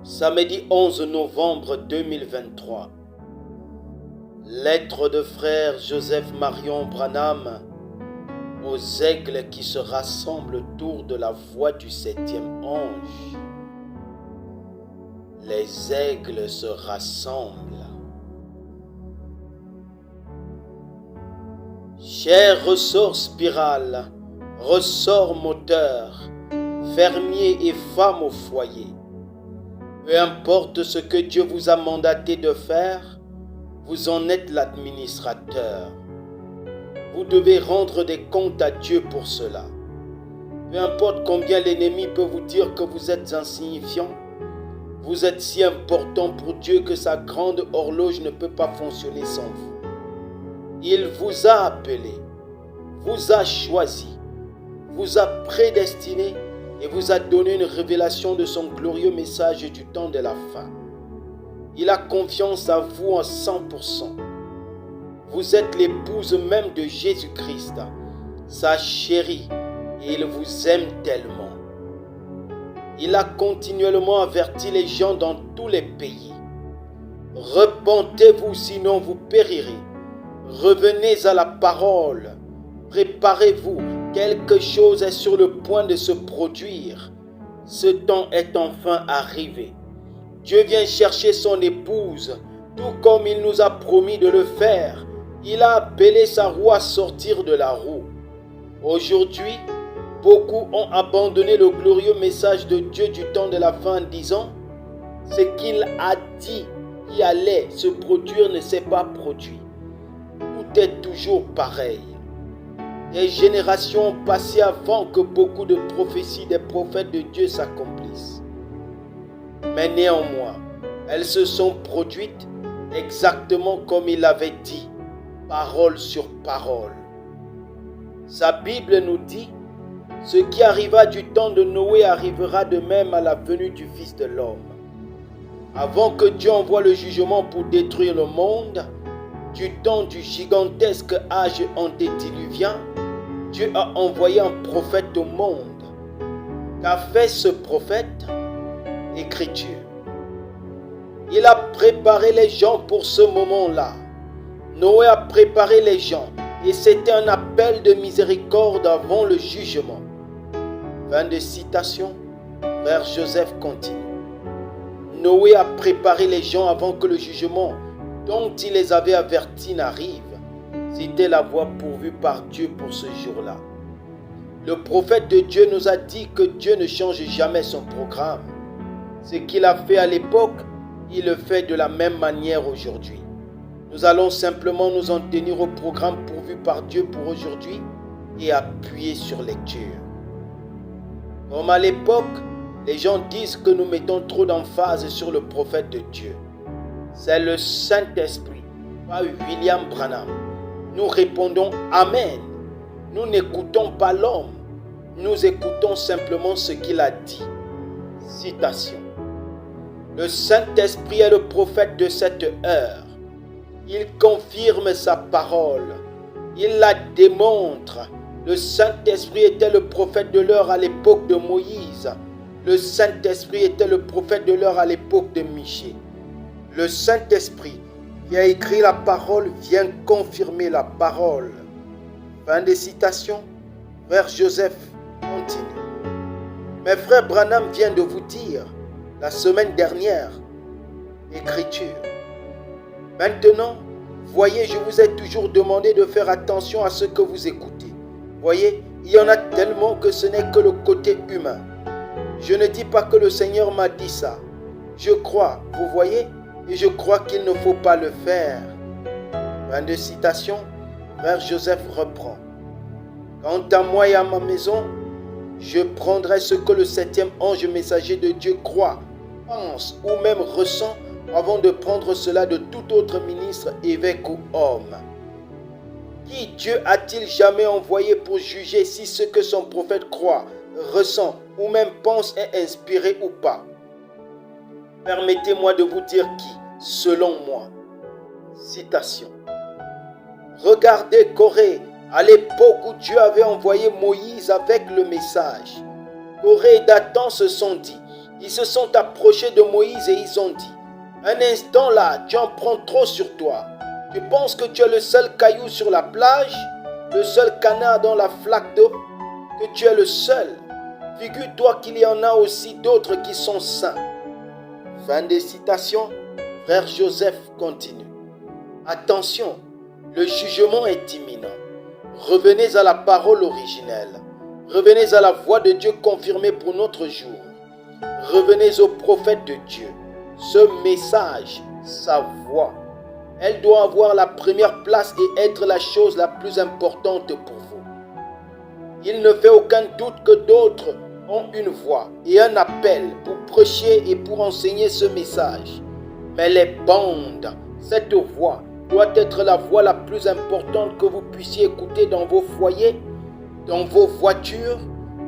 Samedi 11 novembre 2023. Lettre de frère Joseph Marion Branham aux aigles qui se rassemblent autour de la voix du septième ange. Les aigles se rassemblent. Chers ressorts spirales, ressorts moteurs, fermiers et femmes au foyer, peu importe ce que Dieu vous a mandaté de faire, vous en êtes l'administrateur. Vous devez rendre des comptes à Dieu pour cela. Peu importe combien l'ennemi peut vous dire que vous êtes insignifiant, vous êtes si important pour Dieu que sa grande horloge ne peut pas fonctionner sans vous. Il vous a appelé, vous a choisi, vous a prédestiné et vous a donné une révélation de son glorieux message du temps de la fin. Il a confiance à vous en 100%. Vous êtes l'épouse même de Jésus-Christ, sa chérie, et il vous aime tellement. Il a continuellement averti les gens dans tous les pays. Repentez-vous, sinon vous périrez. Revenez à la parole. Préparez-vous. Quelque chose est sur le point de se produire. Ce temps est enfin arrivé. Dieu vient chercher son épouse, tout comme il nous a promis de le faire. Il a appelé sa roue à sortir de la roue. Aujourd'hui, beaucoup ont abandonné le glorieux message de Dieu du temps de la fin en disant « Ce qu'il a dit qui allait se produire ne s'est pas produit. Tout est toujours pareil. » Des générations ont passé avant que beaucoup de prophéties des prophètes de Dieu s'accomplissent. Mais néanmoins, elles se sont produites exactement comme il avait dit, parole sur parole. Sa Bible nous dit, ce qui arriva du temps de Noé arrivera de même à la venue du Fils de l'homme. Avant que Dieu envoie le jugement pour détruire le monde, du temps du gigantesque âge antédiluvien, Dieu a envoyé un prophète au monde. Qu'a fait ce prophète? Écriture. Il a préparé les gens pour ce moment-là. Noé a préparé les gens et c'était un appel de miséricorde avant le jugement. Fin de citation. Frère Joseph continue. Noé a préparé les gens avant que le jugement dont il les avait avertis n'arrive. C'était la voie pourvue par Dieu pour ce jour-là. Le prophète de Dieu nous a dit que Dieu ne change jamais son programme. Ce qu'il a fait à l'époque, il le fait de la même manière aujourd'hui. Nous allons simplement nous en tenir au programme pourvu par Dieu pour aujourd'hui et appuyer sur lecture. Comme à l'époque, les gens disent que nous mettons trop d'emphase sur le prophète de Dieu. C'est le Saint-Esprit, pas William Branham. Nous répondons Amen. Nous n'écoutons pas l'homme. Nous écoutons simplement ce qu'il a dit. Citation. Le Saint-Esprit est le prophète de cette heure. Il confirme sa parole. Il la démontre. Le Saint-Esprit était le prophète de l'heure à l'époque de Moïse. Le Saint-Esprit était le prophète de l'heure à l'époque de Michée. Le Saint-Esprit qui a écrit la parole vient confirmer la parole. Fin de citation. Frère Joseph continue. Mais frère Branham vient de vous dire la semaine dernière, écriture. Maintenant, voyez, je vous ai toujours demandé de faire attention à ce que vous écoutez. Voyez, il y en a tellement que ce n'est que le côté humain. Je ne dis pas que le Seigneur m'a dit ça. Je crois, vous voyez, et je crois qu'il ne faut pas le faire. Fin de citation, frère Joseph reprend. Quant à moi et à ma maison, je prendrai ce que le septième ange messager de Dieu croit, pense ou même ressent avant de prendre cela de tout autre ministre, évêque ou homme. Qui Dieu a-t-il jamais envoyé pour juger si ce que son prophète croit, ressent ou même pense est inspiré ou pas? Permettez-moi de vous dire qui, selon moi. Citation. Regardez Corée, à l'époque où Dieu avait envoyé Moïse avec le message. Corée et Dathan se sont dit, Ils se sont approchés de Moïse et ils ont dit, un instant là, tu en prends trop sur toi. Tu penses que tu es le seul caillou sur la plage, le seul canard dans la flaque d'eau, que tu es le seul. Figure-toi qu'il y en a aussi d'autres qui sont saints. Fin des citations. Frère Joseph continue. Attention, le jugement est imminent. Revenez à la parole originelle. Revenez à la voix de Dieu confirmée pour notre jour. Revenez au prophète de Dieu. Ce message, sa voix, elle doit avoir la première place et être la chose la plus importante pour vous. Il ne fait aucun doute que d'autres ont une voix et un appel pour prêcher et pour enseigner ce message. Mais les bandes, cette voix doit être la voix la plus importante que vous puissiez écouter dans vos foyers, dans vos voitures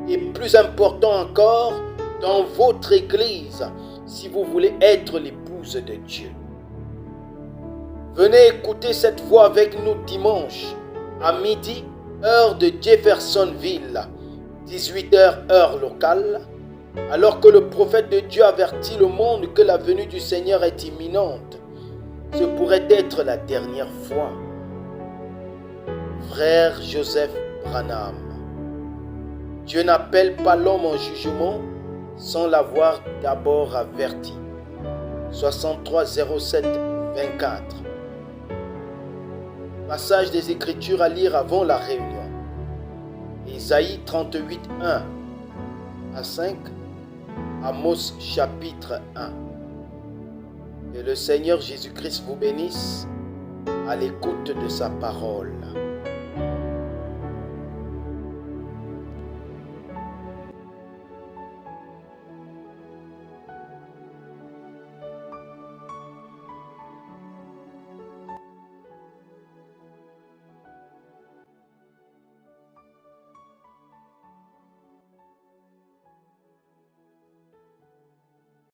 et plus important encore, dans votre église, si vous voulez être l'épouse de Dieu. Venez écouter cette voix avec nous dimanche à midi, heure de Jeffersonville, 18h heure locale, alors que le prophète de Dieu avertit le monde que la venue du Seigneur est imminente. Ce pourrait être la dernière fois. Frère Joseph Branham. Dieu n'appelle pas l'homme en jugement sans l'avoir d'abord averti. 63 07 24. Passage des Écritures à lire avant la réunion. Ésaïe 38 1 à 5. Amos chapitre 1. Que le Seigneur Jésus-Christ vous bénisse à l'écoute de sa parole.